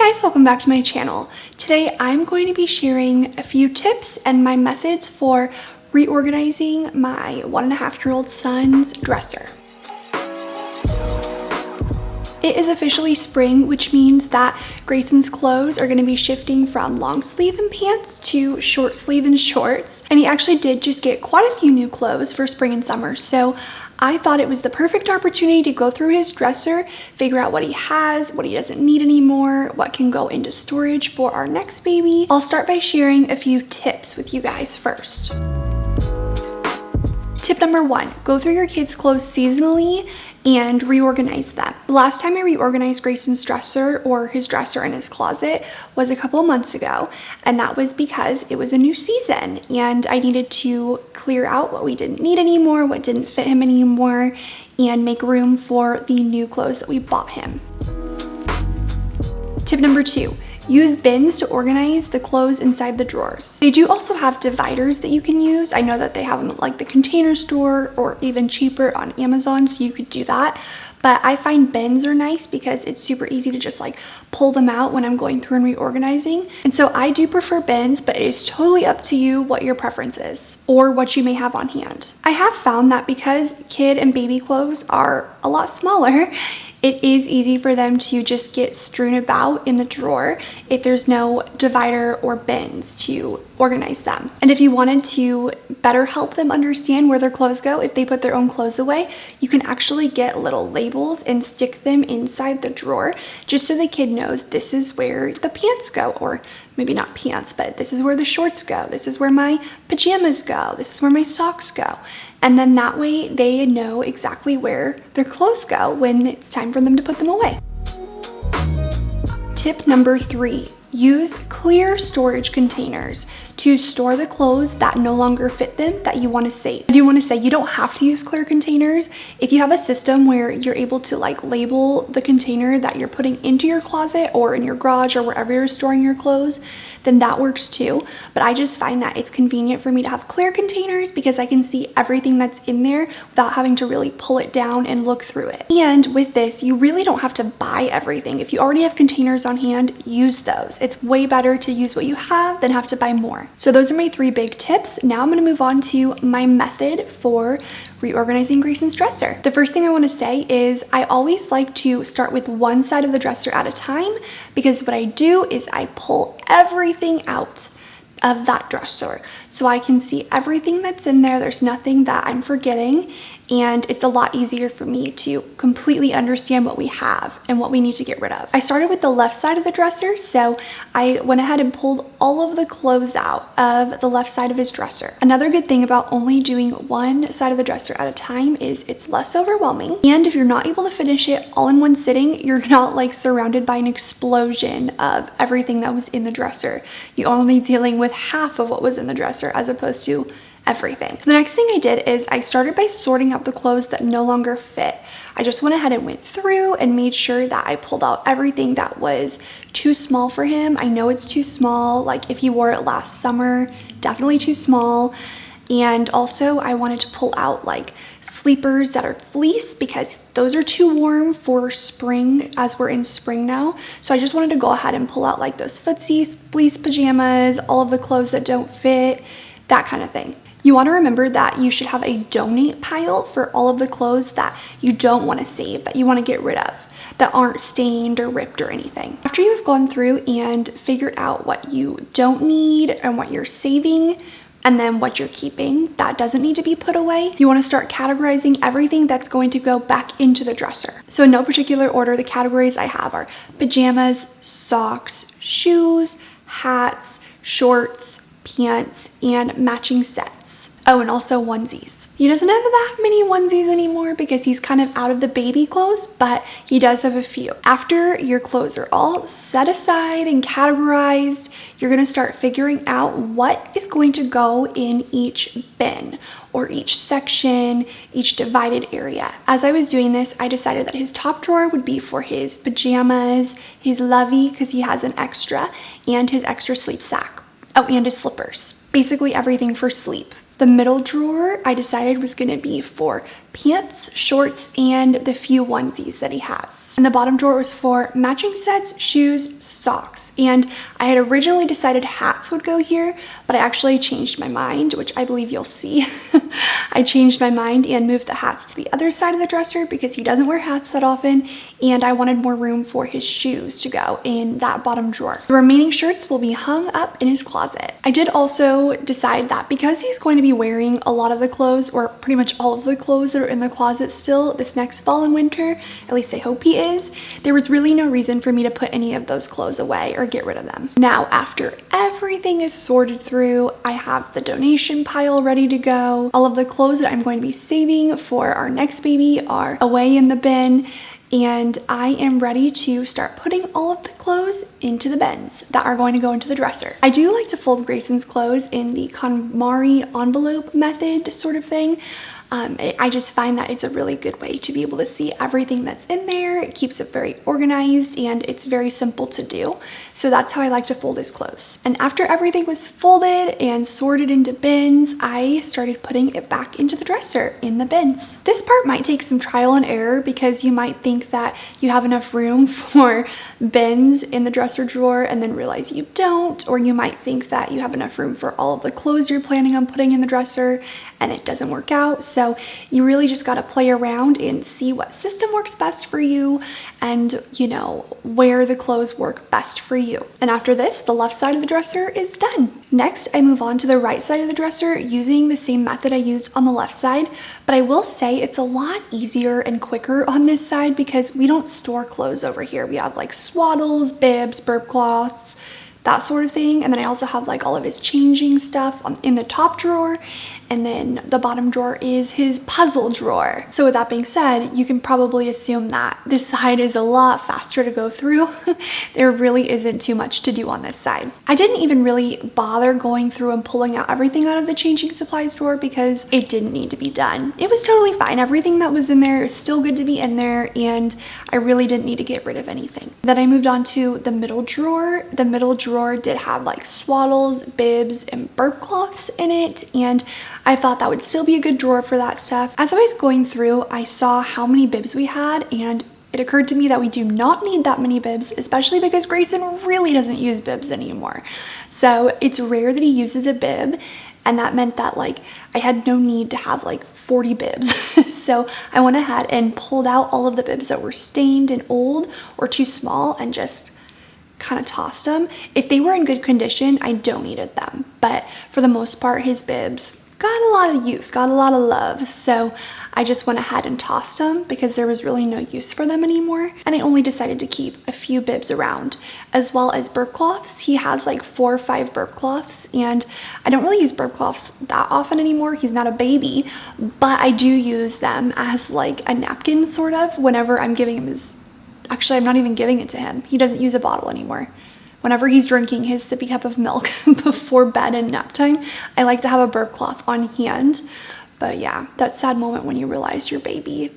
guys, welcome back to my channel. Today I'm going to be sharing a few tips and my methods for reorganizing my 1.5-year-old son's dresser. It is officially spring, which means that Grayson's clothes are going to be shifting from long sleeve and pants to short sleeve and shorts. And he actually did just get quite a few new clothes for spring and summer, so I thought it was the perfect opportunity to go through his dresser, figure out what he has, what he doesn't need anymore, what can go into storage for our next baby. I'll start by sharing a few tips with you guys first. Tip number 1, go through your kids' clothes seasonally and reorganize them. The last time I reorganized Grayson's dresser, or his dresser in his closet, was a couple months ago, and that was because it was a new season and I needed to clear out what we didn't need anymore, what didn't fit him anymore, and make room for the new clothes that we bought him. Tip number 2, use bins to organize the clothes inside the drawers. They do also have dividers that you can use. I know that they have them at like the Container Store or even cheaper on Amazon, so you could do that. But I find bins are nice because it's super easy to just like pull them out when I'm going through and reorganizing. And so I do prefer bins, but it is totally up to you what your preference is or what you may have on hand. I have found that because kid and baby clothes are a lot smaller, it is easy for them to just get strewn about in the drawer if there's no divider or bins to organize them. And if you wanted to better help them understand where their clothes go, if they put their own clothes away, you can actually get little labels and stick them inside the drawer just so the kid knows this is where the pants go, or maybe not pants, but this is where the shorts go, this is where my pajamas go, this is where my socks go. And then that way they know exactly where their clothes go when it's time for them to put them away. Tip number 3, use clear storage containers to store the clothes that no longer fit them that you want to save. I do want to say you don't have to use clear containers. If you have a system where you're able to like label the container that you're putting into your closet or in your garage or wherever you're storing your clothes, then that works too. But I just find that it's convenient for me to have clear containers because I can see everything that's in there without having to really pull it down and look through it. And with this, you really don't have to buy everything. If you already have containers on hand, use those. It's way better to use what you have than have to buy more. So those are my 3 big tips. Now I'm going to move on to my method for reorganizing Grayson's dresser. The first thing I want to say is I always like to start with one side of the dresser at a time, because what I do is I pull everything out of that dresser so I can see everything that's in there. There's nothing that I'm forgetting, and it's a lot easier for me to completely understand what we have and what we need to get rid of. I started with the left side of the dresser, so I went ahead and pulled all of the clothes out of the left side of his dresser. Another good thing about only doing one side of the dresser at a time is it's less overwhelming, and if you're not able to finish it all in one sitting, you're not like surrounded by an explosion of everything that was in the dresser. You're only dealing with half of what was in the dresser as opposed to everything. The next thing I did is I started by sorting out the clothes that no longer fit. I just went ahead and went through and made sure that I pulled out everything that was too small for him. I know it's too small, like if he wore it last summer, definitely too small. And also I wanted to pull out like sleepers that are fleece because those are too warm for spring, as we're in spring now. So I just wanted to go ahead and pull out like those footsies, fleece pajamas, all of the clothes that don't fit, that kind of thing. You want to remember that you should have a donate pile for all of the clothes that you don't want to save, that you want to get rid of, that aren't stained or ripped or anything. After you've gone through and figured out what you don't need and what you're saving, and then what you're keeping that doesn't need to be put away, you want to start categorizing everything that's going to go back into the dresser. So in no particular order, the categories I have are pajamas, socks, shoes, hats, shorts, pants, and matching sets. Oh, and also onesies. He doesn't have that many onesies anymore because he's kind of out of the baby clothes, but he does have a few. After your clothes are all set aside and categorized, you're going to start figuring out what is going to go in each bin or each section, each divided area. As I was doing this, I decided that his top drawer would be for his pajamas, his lovey because he has an extra, and his extra sleep sack. Oh, and his slippers. Basically everything for sleep. The middle drawer I decided was going to be for pants, shorts, and the few onesies that he has. And the bottom drawer was for matching sets, shoes, socks. And I had originally decided hats would go here, but I actually changed my mind, which I believe you'll see. I changed my mind and moved the hats to the other side of the dresser because he doesn't wear hats that often, and I wanted more room for his shoes to go in that bottom drawer. The remaining shirts will be hung up in his closet. I did also decide that because he's going to be wearing a lot of the clothes, or pretty much all of the clothes that are in the closet still this next fall and winter, at least I hope he is, there was really no reason for me to put any of those clothes away or get rid of them. Now, after everything is sorted through, I have the donation pile ready to go. All of the clothes that I'm going to be saving for our next baby are away in the bin, and I am ready to start putting all of the clothes into the bins that are going to go into the dresser. I do like to fold Grayson's clothes in the Konmari envelope method sort of thing. I just find that it's a really good way to be able to see everything that's in there. It keeps it very organized and it's very simple to do. So that's how I like to fold his clothes. And after everything was folded and sorted into bins, I started putting it back into the dresser in the bins. This part might take some trial and error because you might think that you have enough room for bins in the dresser drawer and then realize you don't, or you might think that you have enough room for all of the clothes you're planning on putting in the dresser and it doesn't work out. So you really just got to play around and see what system works best for you and, you know, where the clothes work best for you. And after this, the left side of the dresser is done. Next, I move on to the right side of the dresser using the same method I used on the left side, but I will say it's a lot easier and quicker on this side because we don't store clothes over here. We have like swaddles, bibs, burp cloths, that sort of thing. And then I also have like all of his changing stuff in the top drawer. And then the bottom drawer is his puzzle drawer. So with that being said, you can probably assume that this side is a lot faster to go through. There really isn't too much to do on this side. I didn't even really bother going through and pulling out everything out of the changing supplies drawer because it didn't need to be done. It was totally fine. Everything that was in there is still good to be in there, and I really didn't need to get rid of anything. Then I moved on to the middle drawer. The middle drawer did have like swaddles, bibs, and burp cloths in it, and I thought that would still be a good drawer for that stuff. As I was going through, I saw how many bibs we had, and it occurred to me that we do not need that many bibs, especially because Grayson really doesn't use bibs anymore. So it's rare that he uses a bib, and that meant that like I had no need to have like 40 bibs. So I went ahead and pulled out all of the bibs that were stained and old or too small and just kind of tossed them. If they were in good condition, I donated them, but for the most part, his bibs got a lot of use, got a lot of love. So I just went ahead and tossed them because there was really no use for them anymore. And I only decided to keep a few bibs around, as well as burp cloths. He has like 4 or 5 burp cloths, and I don't really use burp cloths that often anymore. He's not a baby, but I do use them as like a napkin sort of whenever I'm giving him his, actually I'm not even giving it to him. He doesn't use a bottle anymore. Whenever he's drinking his sippy cup of milk before bed and nap time, I like to have a burp cloth on hand. But yeah, that sad moment when you realize your baby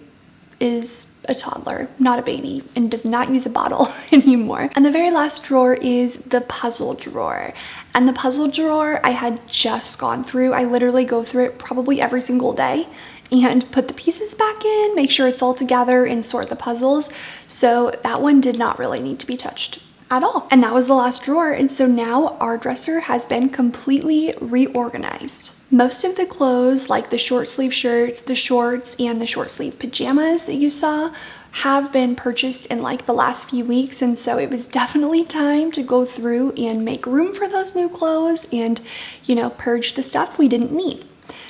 is a toddler, not a baby, and does not use a bottle anymore. And the very last drawer is the puzzle drawer. And the puzzle drawer I had just gone through. I literally go through it probably every single day and put the pieces back in, make sure it's all together, and sort the puzzles. So that one did not really need to be touched at all. And that was the last drawer. And so now our dresser has been completely reorganized. Most of the clothes, like the short sleeve shirts, the shorts, and the short sleeve pajamas that you saw, have been purchased in like the last few weeks. And so it was definitely time to go through and make room for those new clothes and, you know, purge the stuff we didn't need.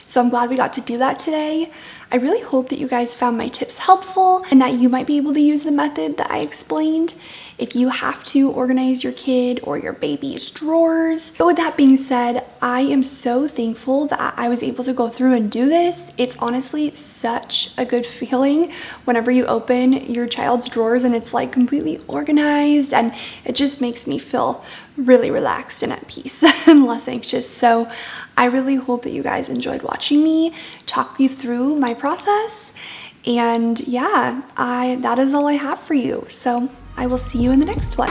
So I'm glad we got to do that today. I really hope that you guys found my tips helpful and that you might be able to use the method that I explained if you have to organize your kid or your baby's drawers. But with that being said, I am so thankful that I was able to go through and do this. It's honestly such a good feeling whenever you open your child's drawers and it's like completely organized, and it just makes me feel really relaxed and at peace and less anxious. So I really hope that you guys enjoyed watching me talk you through my process. And yeah, that is all I have for you. So I will see you in the next one.